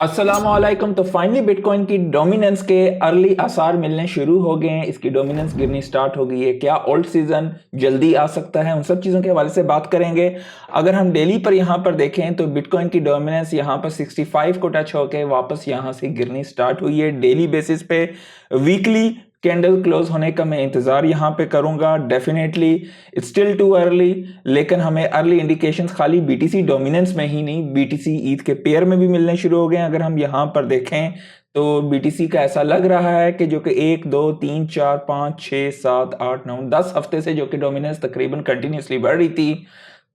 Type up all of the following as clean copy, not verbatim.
अस्सलामुअलैकुम। तो finally bitcoin की डोमिनेंस के अर्ली आसार मिलने शुरू हो गए हैं। इसकी डोमिनेंस गिरनी स्टार्ट हो गई है। क्या ओल्ड सीजन जल्दी आ सकता है, उन सब चीज़ों के हवाले से बात करेंगे। अगर हम डेली पर यहाँ पर देखें तो बिटकॉइन की डोमिनेंस यहाँ पर 65 को टच होकर वापस यहाँ से गिरनी स्टार्ट हुई है डेली बेसिस पे। वीकली कैंडल क्लोज होने का मैं इंतजार यहाँ पे करूंगा। Definitely it's still too early, लेकिन हमें अर्ली इंडिकेशंस खाली बीटीसी डोमिनेंस में ही नहीं, बीटीसी ईद के पेयर में भी मिलने शुरू हो गए हैं। अगर हम यहाँ पर देखें तो बीटीसी का ऐसा लग रहा है कि जो कि 1 2 3 4 5 6 7 8 9 10 हफ्ते से जो कि डोमिनेंस तकरीबन कंटिन्यूसली बढ़ रही थी,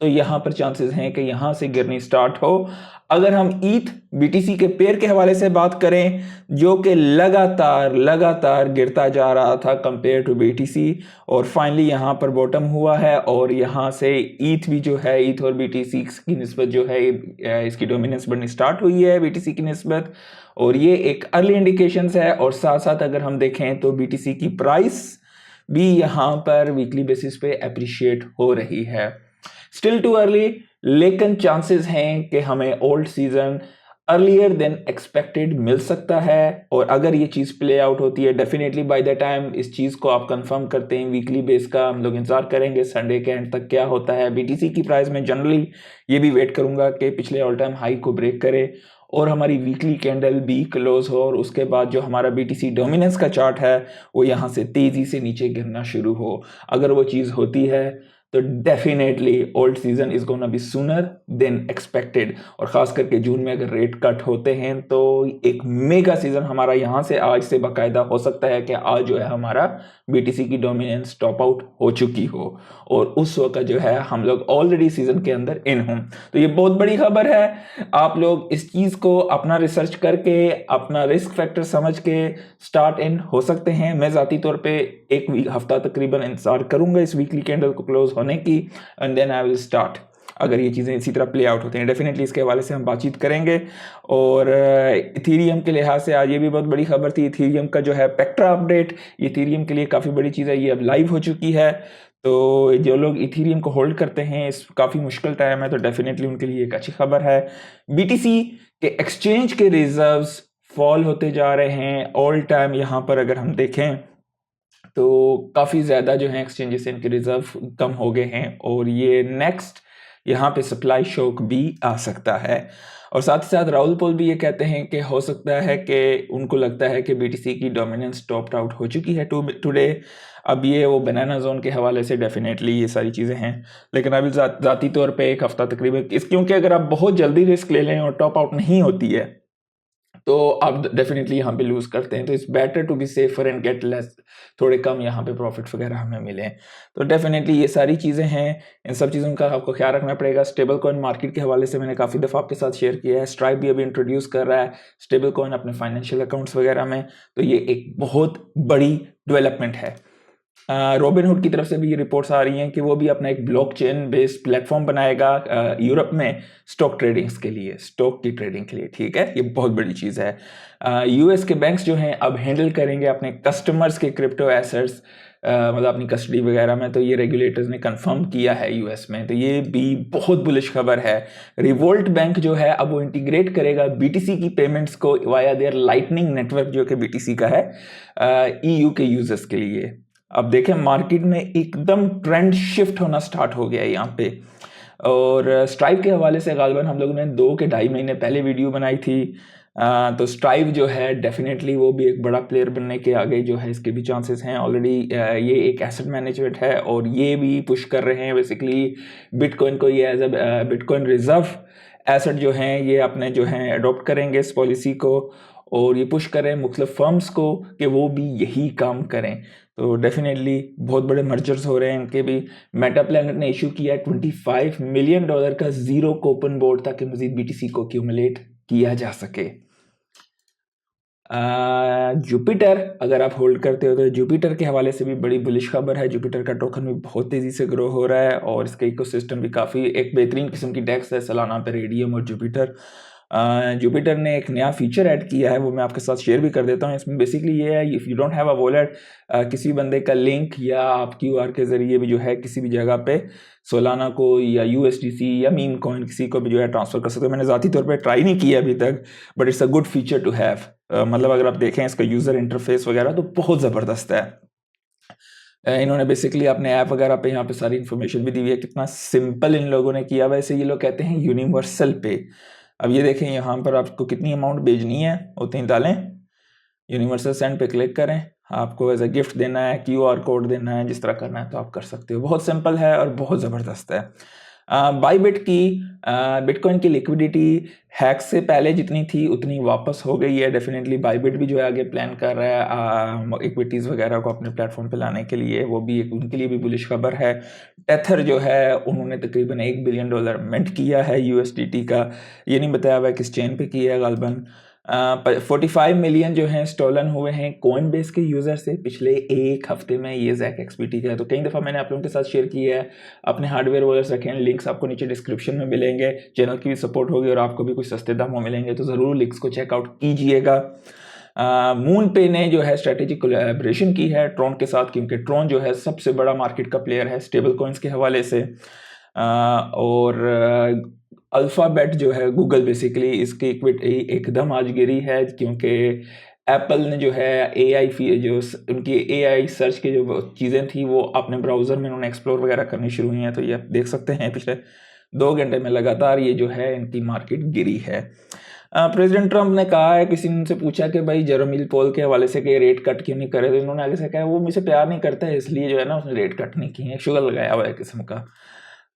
तो यहां पर चांसेस हैं कि यहां से गिरनी स्टार्ट हो। अगर हम ईथ बीटीसी के पेयर के हवाले से बात करें, जो कि लगातार लगातार गिरता जा रहा था कंपेयर टू बीटीसी, और फाइनली यहां पर बॉटम हुआ है और यहां से ईथ भी जो है, ईथ और बीटीसी की निस्बत जो है इसकी डोमिनेंस बढ़नी स्टार्ट हुई है बीटीसी की निस्बत, और ये एक अर्ली इंडिकेशन है। और साथ साथ अगर हम देखें तो बीटीसी की प्राइस भी यहां पर वीकली बेसिस पे अप्रिशिएट हो रही है। स्टिल टू अर्ली, लेकिन चांसेस हैं कि हमें old season earlier than expected मिल सकता है। और अगर ये चीज़ प्ले आउट होती है, डेफिनेटली बाय द टाइम इस चीज़ को आप कंफर्म करते हैं वीकली बेस का, हम लोग इंतजार करेंगे संडे के एंड तक क्या होता है। बीटीसी की प्राइस में जनरली ये भी वेट करूंगा कि पिछले ऑल टाइम हाई को ब्रेक करे और हमारी वीकली कैंडल भी क्लोज हो, और उसके बाद जो हमारा बीटीसी डोमिनेंस का चार्ट है वो यहाँ से तेज़ी से नीचे गिरना शुरू हो। अगर वो चीज़ होती है तो definitely old season is gonna be sooner than expected. और खास करके जून में अगर रेट कट होते हैं तो एक मेगा सीजन हमारा यहां से आज से बाकायदा हो सकता है कि आज जो है हमारा बीटीसी की डोमिनेंस टॉप आउट हो चुकी हो और उस वक्त जो है हम लोग ऑलरेडी सीजन के अंदर इन हों। तो ये बहुत बड़ी खबर है। आप लोग इस चीज को अपना रिसर्च करके अपना रिस्क फैक्टर समझ के स्टार्ट इन हो सकते हैं। मैं जाती तौर पे एक हफ्ता तकरीबन इंतजार करूंगा इस वीकली कैंडल को क्लोज होने की, and then I will start. अगर ये चीज़ें इसी तरह प्ले आउट होते हैं, डेफिनेटली इसके हवाले से हम बातचीत करेंगे। और इथीरियम के लिहाज से आज ये भी बहुत बड़ी खबर थी, इथीरियम का जो है पेक्ट्रा अपडेट, इथीरियम के लिए काफ़ी बड़ी चीज़ है, ये अब लाइव हो चुकी है। तो जो लोग इथीरियम को होल्ड करते हैं, इस काफ़ी मुश्किल टाइम है, तो डेफिनेटली उनके लिए एक अच्छी खबर है। बीटीसी के एक्सचेंज के रिजर्व्स फॉल होते जा रहे हैं ऑल टाइम। यहाँ पर अगर हम देखें तो काफ़ी ज़्यादा जो है एक्सचेंजेस इनके रिजर्व कम हो गए हैं, और ये नेक्स्ट यहाँ पे सप्लाई शॉक भी आ सकता है। और साथ ही साथ राहुल पोल भी ये कहते हैं कि हो सकता है कि उनको लगता है कि बीटीसी की डोमिनेंस टॉप्ड आउट हो चुकी है टुडे। अब ये वो बनाना जोन के हवाले से डेफिनेटली ये सारी चीज़ें हैं, लेकिन अभी ज़ाती तौर पे एक हफ्ता तकरीबन क्योंकि अगर आप बहुत जल्दी रिस्क ले लें और टॉप आउट नहीं होती है तो आप डेफिनेटली यहाँ पे लूज करते हैं। तो it's better to be safer and get less, थोड़े कम यहाँ पे प्रॉफिट वगैरह हमें मिले। तो डेफिनेटली ये सारी चीज़ें हैं, इन सब चीज़ों का आपको ख्याल रखना पड़ेगा। स्टेबल कॉइन मार्केट के हवाले से मैंने काफ़ी दफ़ा आपके साथ शेयर किया है। स्ट्राइप भी अभी इंट्रोड्यूस कर रहा है स्टेबल कॉइन अपने फाइनेंशियल अकाउंट्स वगैरह में, तो ये एक बहुत बड़ी डेवलपमेंट है। रॉबिनहुड की तरफ से भी ये रिपोर्ट्स आ रही हैं कि वो भी अपना एक ब्लॉकचेन बेस्ड प्लेटफॉर्म बनाएगा यूरोप में स्टॉक ट्रेडिंग्स के लिए, स्टॉक की ट्रेडिंग के लिए। ठीक है, ये बहुत बड़ी चीज़ है। यूएस के बैंक्स जो हैं अब हैंडल करेंगे अपने कस्टमर्स के क्रिप्टो एसेट्स, मतलब अपनी कस्टडी वगैरह में। तो ये रेगुलेटर्स ने कंफर्म किया है यूएस में, तो ये भी बहुत बुलिश खबर है। रिवोल्ट बैंक जो है अब वो इंटीग्रेट करेगा बीटीसी की पेमेंट्स को वाया देयर लाइटनिंग नेटवर्क जो कि बीटीसी का है ईयू के यूजर्स के लिए। अब देखें मार्केट में एकदम ट्रेंड शिफ्ट होना स्टार्ट हो गया है यहाँ पे। और स्ट्राइव के हवाले से गालिबन हम लोगों ने 2 के 2.5 महीने पहले वीडियो बनाई थी। तो स्ट्राइव जो है डेफिनेटली वो भी एक बड़ा प्लेयर बनने के आगे जो है इसके भी चांसेस हैं। ऑलरेडी ये एक एसेट मैनेजमेंट है और ये भी पुश कर रहे हैं बेसिकली बिटकॉइन को, ये as a bitcoin reserve asset जो हैं ये अपने जो हैं अडॉप्ट करेंगे इस पॉलिसी को, और ये पुश करें मुख्तलिफ फर्म्स को कि वो भी यही काम करें। तो डेफिनेटली बहुत बड़े मर्जर्स हो रहे हैं इनके भी। मेटा प्लैनेट ने इशू किया है $25 मिलियन का जीरो कूपन बोर्ड ताकि मजीद बीटीसी को एक्यूमुलेट किया जा सके। जुपिटर अगर आप होल्ड करते हो तो जुपिटर के हवाले से भी बड़ी बुलिश खबर है। जुपिटर का टोकन भी बहुत तेज़ी से ग्रो हो रहा है और इसका इकोसिस्टम भी काफ़ी एक बेहतरीन किस्म की डेक्स है सालाना पे रेडियम और जुपिटर। जुपिटर ने एक नया फीचर ऐड किया है, वो मैं आपके साथ शेयर भी कर देता हूँ। इसमें बेसिकली ये है, if you don't have a wallet, किसी बंदे का लिंक या आप क्यूआर के ज़रिए भी जो है किसी भी जगह पे सोलाना को या यूएसडीसी या मीम कॉइन किसी को भी जो है ट्रांसफ़र कर सकते हो। मैंने ज़ाती तौर पे ट्राई नहीं किया अभी तक, but it's a good feature to have. मतलब अगर आप देखें इसका यूज़र इंटरफेस वगैरह तो बहुत ज़बरदस्त है। इन्होंने बेसिकली अपने ऐप वगैरह पे यहाँ पे सारी इन्फॉर्मेशन भी दी हुई है, कितना सिंपल इन लोगों ने किया। वैसे ये लोग कहते हैं यूनिवर्सल पे। अब ये देखें यहाँ पर आपको कितनी अमाउंट भेजनी है उतनी डालें, यूनिवर्सल सेंड पे क्लिक करें, आपको एज अ गिफ्ट देना है, क्यूआर कोड देना है, जिस तरह करना है तो आप कर सकते हो। बहुत सिंपल है और बहुत ज़बरदस्त है। बाईबिट की बिटकॉइन की लिक्विडिटी हैक से पहले जितनी थी उतनी वापस हो गई है। डेफिनेटली बाईबिट भी जो है आगे प्लान कर रहा है इक्विटीज़ वगैरह को अपने प्लेटफॉर्म पे लाने के लिए, वो भी एक उनके लिए भी बुलिश खबर है। टेथर जो है उन्होंने तकरीबन $1 बिलियन मिंट किया है यूएसडीटी का, ये नहीं बताया हुआ है किस चेन पे किया है गालबन। 45 मिलियन जो हैं स्टोलन हुए हैं कोइन बेस के यूज़र से पिछले एक हफ्ते में, ये जैक एक्सपीटी का है। तो कई दफ़ा मैंने आप लोगों के साथ शेयर किया है, अपने हार्डवेयर वॉलेट्स रखें, लिंक्स आपको नीचे डिस्क्रिप्शन में मिलेंगे। चैनल की भी सपोर्ट होगी और आपको भी कुछ सस्ते दामों मिलेंगे, तो ज़रूर लिंक्स को चेकआउट कीजिएगा। मून पे ने जो है स्ट्रेटेजिक कोलैबोरेशन की है ट्रोन के साथ, क्योंकि ट्रोन जो है सबसे बड़ा मार्केट का प्लेयर है स्टेबल कॉइन्स के हवाले से। और अल्फ़ाबेट जो है गूगल बेसिकली इसकी इक्विटी एकदम आज गिरी है, क्योंकि एप्पल ने जो है एआई जो उनकी एआई सर्च की जो चीज़ें थी वो अपने ब्राउज़र में उन्होंने एक्सप्लोर वगैरह करनी शुरू हुई हैं। तो ये आप देख सकते हैं पिछले 2 घंटे में लगातार ये जो है इनकी मार्केट गिरी है। प्रेसिडेंट ट्रंप ने कहा है, किसी ने उनसे पूछा कि भाई जेरोमी पोल के हवाले से कि रेट कट क्यों नहीं करे, तो इन्होंने आगे से कहा वो मुझसे प्यार नहीं करता है इसलिए जो है ना उसने रेट कट नहीं किए हैं, शुगर लगाया हुआ है किस्म का।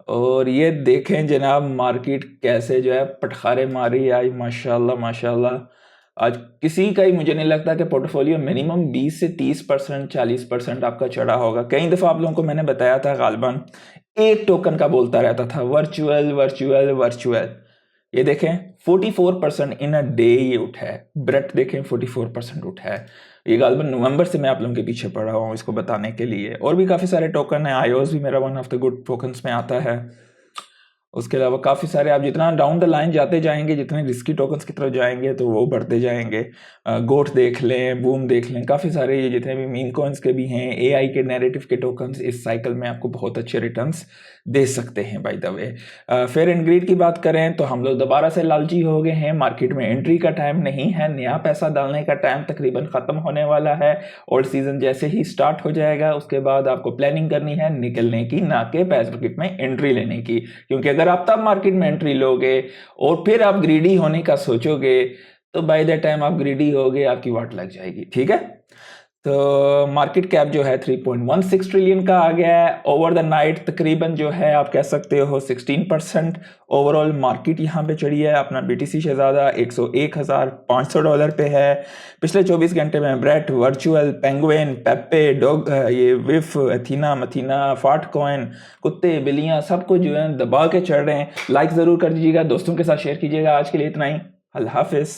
और ये देखें जनाब मार्केट कैसे जो है पटखारे मारी आज, माशाल्लाह माशाल्लाह। आज किसी का ही मुझे नहीं लगता कि पोर्टफोलियो मिनिमम 20 से 30% 40% आपका चढ़ा होगा। कई दफ़ा आप लोगों को मैंने बताया था गालबन एक टोकन का बोलता रहता था, वर्चुअल वर्चुअल वर्चुअल। ये देखें 44% इन अ डे ये उठा है। ब्रेट देखें 44% उठा है। ये गालबन नवंबर से मैं आप लोगों के पीछे पड़ा हुआ हूँ इसको बताने के लिए। और भी काफ़ी सारे टोकन है, आईओस भी मेरा one of the good tokens में आता है। उसके अलावा काफ़ी सारे, आप जितना डाउन द लाइन जाते जाएंगे, जितने रिस्की टोकन्स की तरफ जाएंगे तो वो बढ़ते जाएंगे। गोट देख लें, बूम देख लें, काफ़ी सारे ये जितने भी मीम कॉइन्स के भी हैं, एआई के नैरेटिव के टोकन्स इस साइकिल में आपको बहुत अच्छे रिटर्न्स दे सकते हैं by the way. Fair and greed की बात करें तो हम लोग दोबारा से लालची हो गए हैं। मार्केट में एंट्री का टाइम नहीं है, नया पैसा डालने का टाइम तकरीबन ख़त्म होने वाला है। ओल्ड सीजन जैसे ही स्टार्ट हो जाएगा उसके बाद आपको प्लानिंग करनी है निकलने की, ना कि मार्केट में एंट्री लेने की। क्योंकि अगर आप तब मार्केट में एंट्री लोगे और फिर आप ग्रीडी होने का सोचोगे तो बाय द टाइम आप ग्रीडी होगे आपकी वाट लग जाएगी। ठीक है, तो मार्केट कैप जो है 3.16 ट्रिलियन का आ गया है। ओवर द नाइट तकरीबन जो है आप कह सकते हो 16% ओवरऑल मार्केट यहाँ पे चढ़ी है। अपना बीटीसी शहजादा $101,500 पे है। पिछले 24 घंटे में bread, virtual, penguin, Pepe, dog, ये विफ, एथीना, मथीना, फाट कॉइन, कुत्ते बिल्लियाँ सबको जो है दबा के चढ़ रहे हैं। लाइक ज़रूर कर दीजिएगा, दोस्तों के साथ शेयर कीजिएगा। आज के लिए इतना ही, अल्लाह हाफिज़।